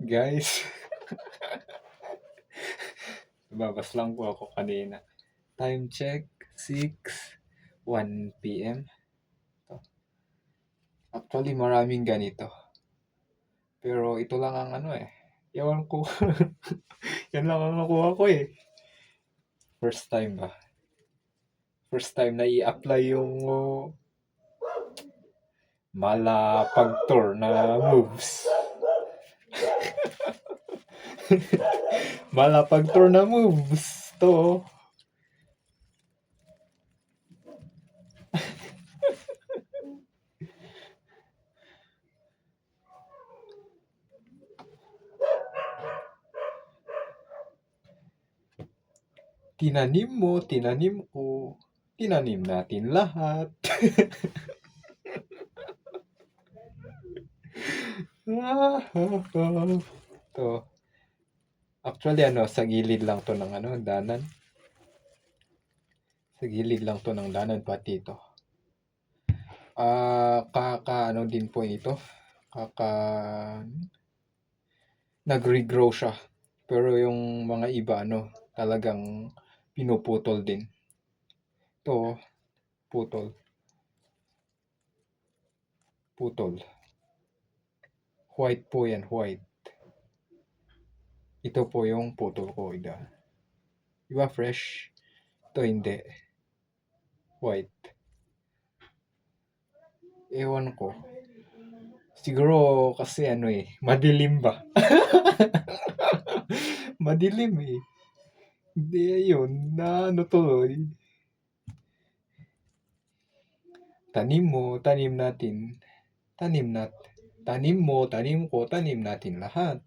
Guys, lumabas lang po ako kanina. Time check, 6:01 PM. Actually, maraming ganito. Pero ito lang ang ano eh. Ewan ko. Yan lang ang nakuha ko eh. First time ba? First time na i-apply yung malapagtor na moves. Malapagtor na moves. To. Tinanim mo, tinanim ko. Tinanim natin lahat. To. Actually, sa gilid lang to ng danan. Sa gilid lang to ng danan, pati ito. Din po ito. Nag-regrow siya. Pero yung mga iba, talagang pinuputol din. Ito, putol. White po yan, white. Ito po yung putol ko. Diba fresh? Ito hindi. White. Ewan ko. Siguro kasi madilim ba? Madilim eh. Hindi, ayun, tuloy. Tanim mo, tanim natin. Tanim mo, tanim ko, tanim natin lahat.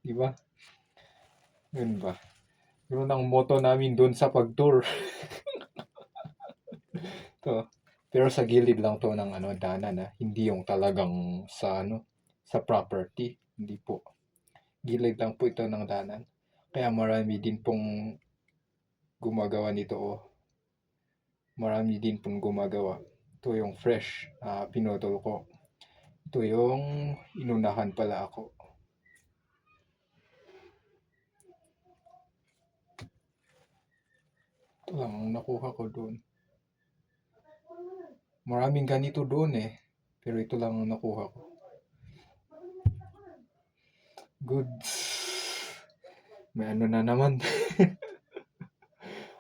Diba? Yun ba? Yun ang motto namin doon sa pag-tour. To. Pero sa gilid lang to ng danan hindi yung talagang sa property, hindi po. Gilid lang po ito ng danan. Kaya marami din pong gumagawa nito Marami din pong gumagawa. Ito yung fresh, pinutol ko. Ito yung inunahan pala ako. Ito lang ang nakuha ko doon. Maraming ganito doon eh. Pero ito lang ang nakuha ko. Goods. May na naman.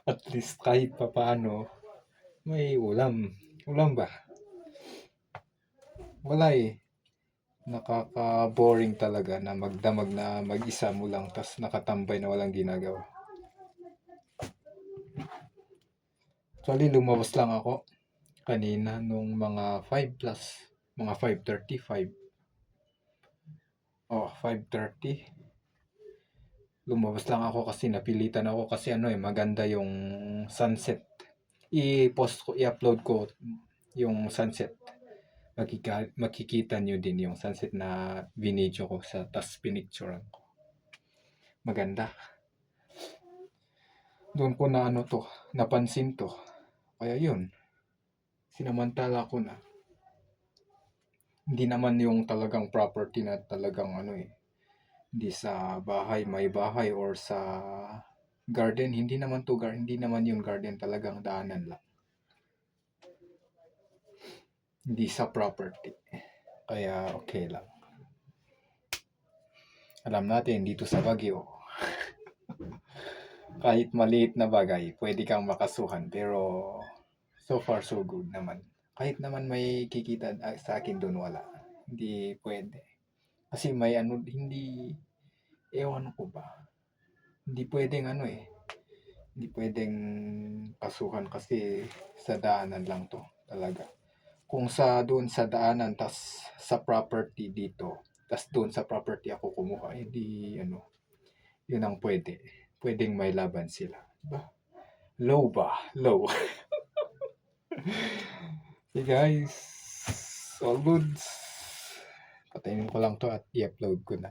At least kahit papaano, may ulam. Ulam ba? Wala eh. Nakaka-boring talaga na magdamag na mag-isa mo lang tas nakatambay na walang ginagawa. Actually, lumabas lang ako kanina nung mga 5 plus. Mga 5:35. 5:30. Lumabas lang ako kasi napilitan ako kasi maganda yung sunset. I-upload ko yung sunset. Makikita nyo din yung sunset na binidyo ko sa tas pinicturean ko. Maganda. Doon ko na napansin to. Kaya yun. Sinamantala ko na. Hindi naman yung talagang property na talagang hindi sa may bahay or sa garden, hindi naman yung garden, talagang daanan lang. Hindi sa property. Kaya okay lang. Alam natin dito sa Baguio, kahit maliit na bagay, pwede kang makasuhan, pero so far so good naman. Kahit naman may kikita sa akin doon, wala. Hindi pwede. Kasi may hindi, ewan ko ba. Hindi pwedeng hindi pwedeng kasuhan kasi sa daanan lang to talaga. Kung doon sa daanan tas sa property dito, tas doon sa property ako kumuha, hindi yun ang pwede. Pwedeng may laban sila. Diba? Low ba? Low. Hey guys, all good. Patayin ko lang to at i-upload ko na.